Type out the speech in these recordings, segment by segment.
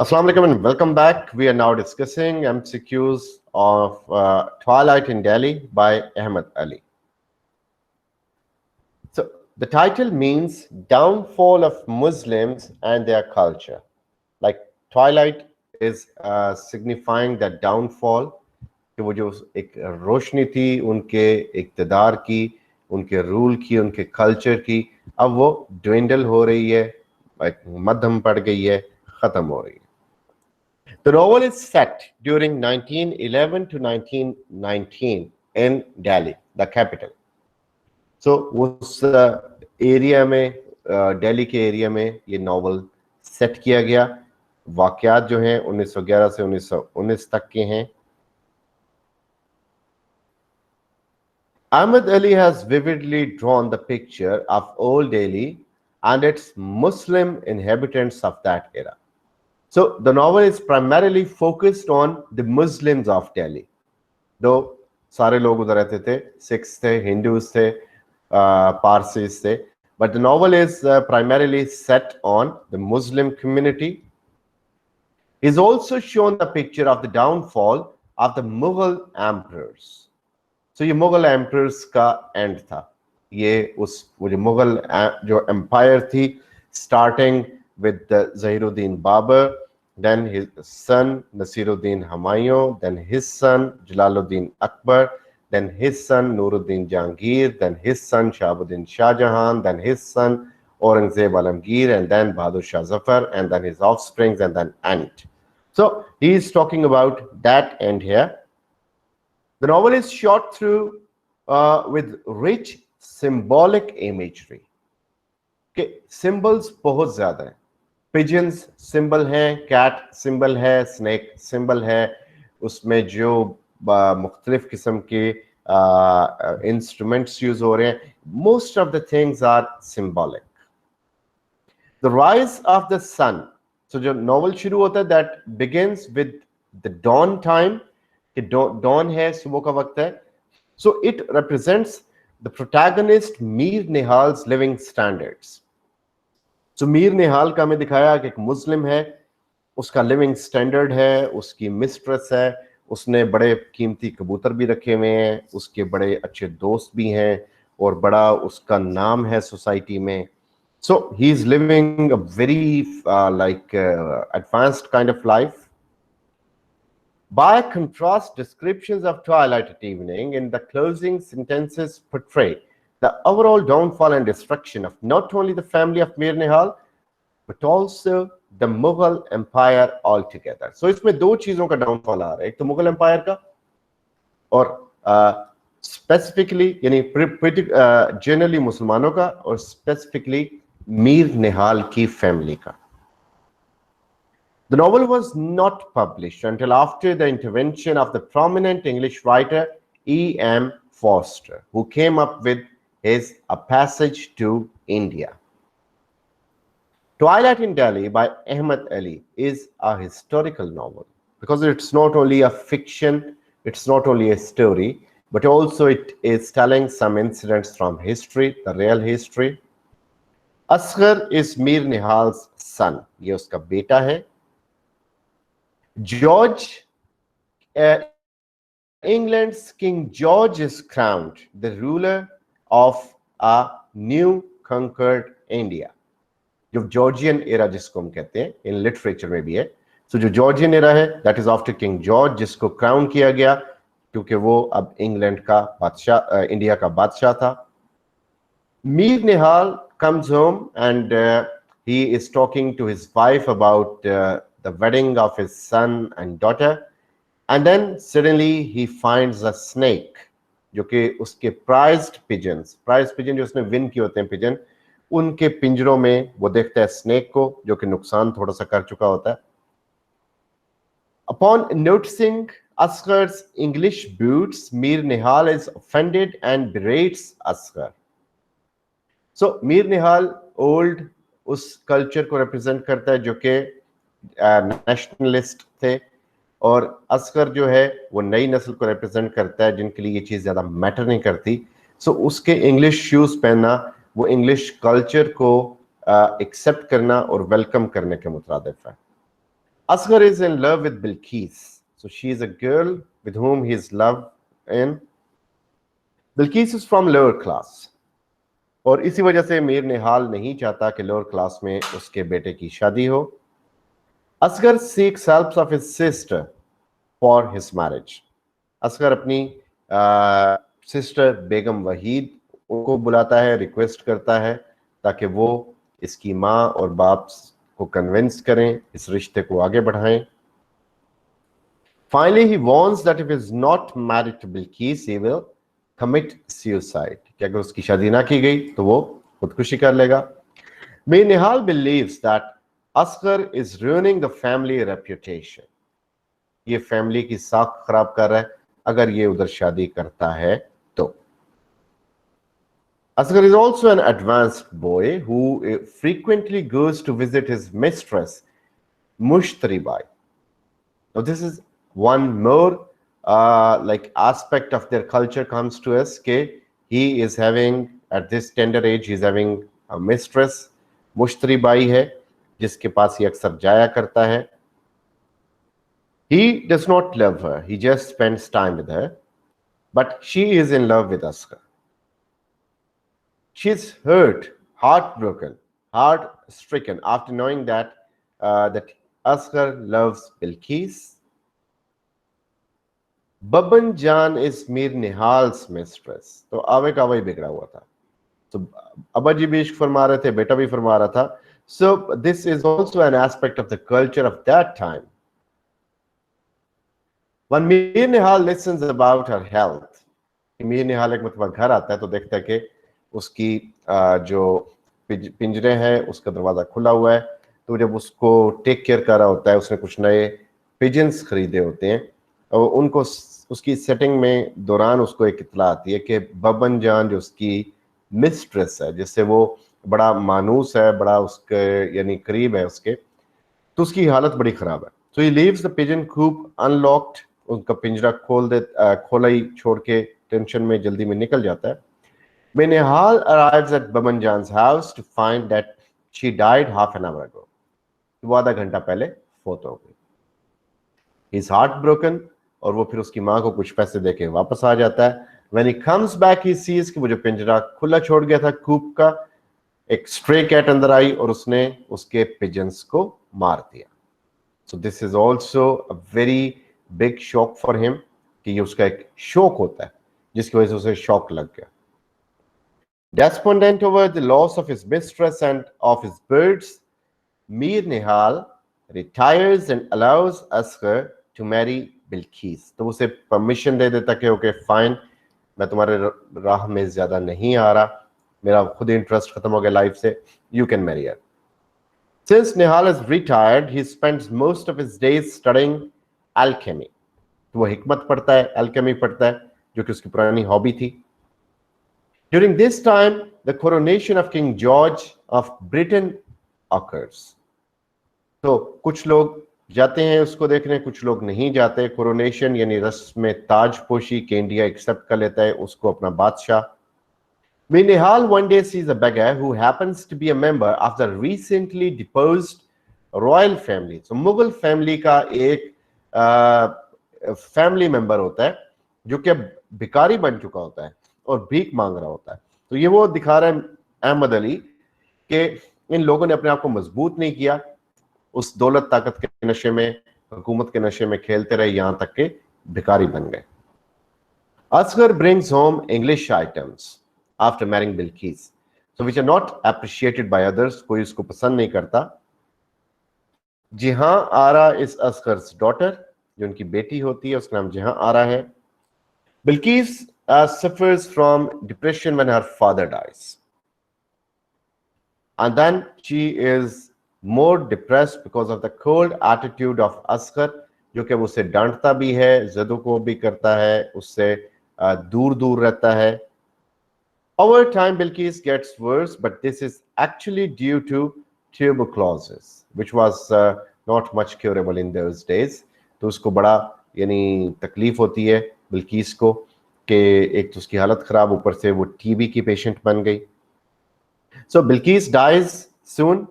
Assalamu alaikum and welcome back. We are now discussing MCQs of Twilight in Delhi by Ahmed Ali. So the title means downfall of Muslims and their culture. Like Twilight is signifying that downfall कि वो जो एक रोशनी थी उनके इक़्तिदार की, उनके rule की, उनके कल्चर की, अब वो ड्विंडल हो रही है, मध्यम पड़ गई है, खत्म हो रही है. The novel is set during 1911 to 1919 in Delhi, the capital. So उस एरिया में, दिल्ली के एरिया में ये नॉवल सेट किया गया. वाक़यात जो हैं 1911 से 1919 तक के हैं. Ahmed Ali has vividly drawn the picture of old Delhi and its Muslim inhabitants of that era. So the novel is primarily focused on the Muslims of Delhi. Though सारे लोग उधर रहते थे, Sikhs थे, Hindus थे, Parsis थे, but the novel is primarily set on the Muslim community. Is also shown the picture of the downfall of the Mughal emperors. So ये Mughal emperors का end था. ये वो जो Mughal जो empire थी, starting with Zahiruddin Babur, then his son Nasiruddin Humayun, then his son Jalaluddin Akbar, then his son Nuruddin Jahangir, then his son Shahabuddin Shah Jahan, then his son Aurangzeb Alamgir, and then Bahadur Shah Zafar, and then his offsprings, and then end. So he is talking about that end here. The novel is shot through with rich symbolic imagery. Okay, symbols बहुत ज़्यादा हैं. Pigeons symbol है, cat symbol है, snake symbol है. उसमें जो मुख्तलिफ किस्म के instruments use हो रहे हैं, most of the things are symbolic. The rise of the sun. So जो novel शुरू होता है, that begins with the dawn time. कि dawn है, सुबह का वक्त है. So it represents the protagonist Mir Nihal's living standards. So Mir निहाल का हमें दिखाया कि एक मुस्लिम है, उसका लिविंग स्टैंडर्ड है, उसकी मिस्ट्रेस है, उसने बड़े कीमती कबूतर भी रखे हुए हैं, उसके बड़े अच्छे दोस्त भी हैं और बड़ा उसका नाम है सोसाइटी में. So he is living a very advanced kind of life. By contrast, descriptions of twilight at evening in the closing sentences portray the overall downfall and destruction of not only the family of Mir Nihal, but also the Mughal Empire altogether. So इसमें दो चीजों का downfall आ रहा है. एक तो Mughal empire का और स्पेसिफिकली यानी जनरली मुसलमानों का और स्पेसिफिकली मीर निहाल की फैमिली का. The novel was not published until after the intervention of the prominent English writer E.M. Forster, who came up with his A Passage to India. Twilight in Delhi by Ahmed Ali is a historical novel because it's not only a fiction, it's not only a story, but also it is telling some incidents from history, the real history. Asghar is Mir Nihal's son. ये उसका बेटा है. George, England's King George is crowned the ruler of a new conquered India. जो Georgian era जिसको हम कहते हैं, in literature में भी है. सो जो जॉर्जियन एरा है, that is after king George, जिसको क्राउन किया गया क्योंकि वो अब इंग्लैंड का बादशाह, इंडिया का बादशाह था. मीर निहाल comes home and he is talking to his wife about the wedding of his son and daughter, and then suddenly he finds a snake जो कि उसके prized pigeon जो उसने विन किए होते हैं पिजन, उनके पिंजरों में वो देखता है स्नेक को जो कि नुकसान थोड़ा सा कर चुका होता है. Upon noticing Asghar's English boots, Mir Nihal is offended and berates Asghar. So Mir Nihal old उस कल्चर को रिप्रेजेंट करता है जो कि नेशनलिस्ट थे, और असगर जो है वो नई नस्ल को रिप्रेजेंट करता है जिनके लिए ये चीज़ ज़्यादा मैटर नहीं करती. सो उसके इंग्लिश शूज़ पहनना वो इंग्लिश कल्चर को एक्सेप्ट करना और वेलकम करने के मुताबिक है. Asghar is in love with Bilqis. So she is a girl with whom he is love in. Bilqis is from lower class. और इसी वजह से मीर निहाल नहीं चाहता कि लोअर क्लास में उसके बेटे की शादी हो. Asghar seeks help of his sister for his marriage. Asghar अपनी सिस्टर बेगम वहीद उनको बुलाता है, रिक्वेस्ट करता है ताकि वो इसकी माँ और बाप को कन्विंस करें, इस रिश्ते को आगे बढ़ाएं. Finally, he warns that if he is not married to Bilqis, he will commit suicide. कि अगर उसकी शादी ना की गई तो वो खुदकुशी कर लेगा. Mir Nihal believes that Asghar is ruining the family reputation. ये फैमिली की साख खराब कर रहा है अगर ये उधर शादी करता है तो. Asghar is also an advanced boy who frequently goes to visit his mistress, Mushtari Bai. Now this is one more like aspect of their culture comes to us. Ke he is having at this tender age, he is having a mistress, Mushtari Bai है जिसके पास ये अक्सर जाया करता है. He does not love her, he just spends time with her, but she is in love with Asghar. She is hurt, heartbroken, heart-stricken after knowing that Asghar loves Bilqis. Baban Jan is Mir Nihal's mistress. तो आवे का वही बिगड़ा हुआ था. तो अब्बा जी भी इश्क फरमा रहे थे, बेटा भी फरमा रहा था. So this is also an aspect of the culture of that time. When Mir Nihal listens about her health, Mir Nihal एक मतलब घर आता है तो देखता है कि उसकी जो पिंजरे हैं उसका दरवाजा खुला हुआ है. तो जब उसको टेक केयर कर रहा होता है, उसने कुछ नए पिजन्स खरीदे होते हैं और उनको उसकी सेटिंग में दौरान उसको एक इत्तला आती है कि बबन जान जो उसकी मिस्ट्रेस है, जिससे वो बड़ा मानूस है, बड़ा उसके यानी करीब है उसके, तो उसकी हालत बड़ी ख़राब है. So he leaves the pigeon coop unlocked. उनका पिंजरा खोला ही छोड़ के टेंशन में जल्दी में निकल जाता है. Mir Nihal arrives at Baban Jan's house to find that she died half an hour ago. वो आधा घंटा पहले फोत हो गई. He is heartbroken और वो फिर उसकी माँ को कुछ पैसे देके वापस आ जाता है. When he comes back, he sees कि वो जो पिंजरा खुला छोड़ गया था कूप का, एक स्ट्रे कैट अंदर आई और उसने उसके पिजन्स को मार दिया. So this is also a very big shock for him कि ये उसका एक शौक होता है जिसकी वजह से उसे शॉक लग गया. Despondent over the loss of his mistress and of his birds, Mir Nihal retires and allows Asghar to marry Bilqis. तो उसे परमिशन दे देता कि ओके फाइन, मैं तुम्हारे राह में ज्यादा नहीं आ रहा, मेरा खुद इंटरेस्ट खत्म हो गया लाइफ से, you can marry her. Since Nihal is retired, he spends most of his days studying alchemy. तो वो हिकमत पढ़ता है, alchemy पढ़ता है, जो कि उसकी पुरानी हॉबी थी. During this time, the coronation of King George of Britain occurs. तो कुछ लोग जाते हैं उसको देखने, कुछ लोग नहीं जाते. कोरोनेशन यानी रस्म ताजपोशी के इंडिया एक्सेप्ट कर लेता है उसको अपना बादशाह. Mir Nihal one day sees a beggar who happens to be a member of the recently deposed royal family. So Mughal family का एक फैमिली मेंबर होता है जो कि भिखारी बन चुका होता है और भीख मांग रहा होता है. तो ये वो दिखा रहा है अहमद अली कि इन लोगों ने अपने आप को मजबूत नहीं किया, उस दौलत ताकत के नशे में, हुकूमत के नशे में खेलते रहे, यहां तक के भिखारी बन गए. Asghar brings home English items after marrying Bilqis, so which are not appreciated by others. कोई उसको पसंद नहीं करता. जिहां आरा is Asghar's daughter, जो उनकी बेटी होती है, उसका नाम जिहां आरा है. Bilqis suffers from depression when her father dies, and then she is more depressed because of the cold attitude of Asghar, जो कि वो उसे डांटता भी है, ज़दों को भी करता है, उससे दूर दूर रहता है. Over time, Bilqis gets worse, but this is actually due to tuberculosis, which was not much curable in those days. तो उसको बड़ा यानी तकलीफ होती है बिल्किस को कि एक तो उसकी हालत खराब, ऊपर से वो टीबी की पेशेंट बन गई. So Bilqis dies soon,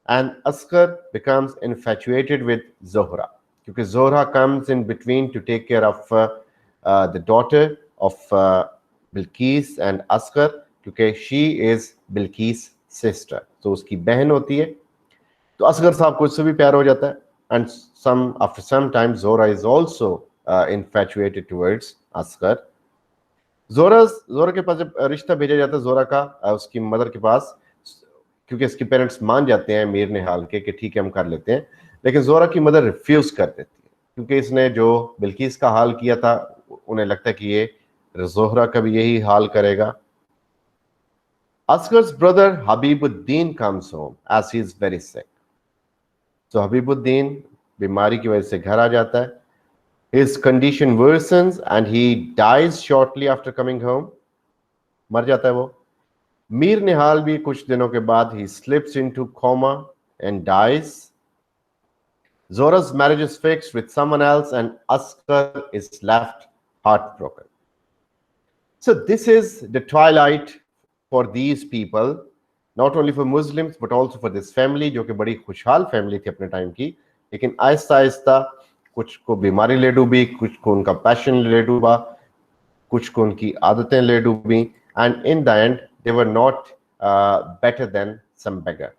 and Asghar becomes infatuated with Zohra, क्योंकि Zohra comes in between to take care of the daughter of Bilqis and Asghar, क्योंकि she is Bilqis sister, तो उसकी बहन होती है। तो असगर साहब को इससे भी प्यार हो जाता है, and after some time Zohra is also infatuated towards Asghar। जोरा के पास जब रिश्ता भेजा जाता है जोरा का उसकी मदर के पास, क्योंकि इसके पेरेंट्स मान जाते हैं मीर निहाल के कि ठीक है हम कर लेते हैं, लेकिन जोरा की मदर रिफ्यूज कर देती है, क्योंकि इसने जो बिल्किस का हाल किया था उन्हें लगता है कि ये जोहरा का भी यही हाल करेगा। Asghar's brother Habibuddin comes home as he is very sick. So Habibuddin बीमारी की वजह से घर आ जाता है। His condition worsens and he dies shortly after coming home. मर जाता है वो। मीर निहाल भी कुछ दिनों के बाद he slips into coma and dies. Zohra's marriage is fixed with someone else and Asghar is left heartbroken. So this is the twilight for these people, not only for Muslims but also for this family, जो कि बड़ी खुशहाल family थी अपने time की, लेकिन आहिस्ता आहिस्ता कुछ को बीमारी ले डूबी, कुछ को उनका पैशन ले डूबा, कुछ को उनकी आदतें ले डूबी, and in the end they were not better than some beggar.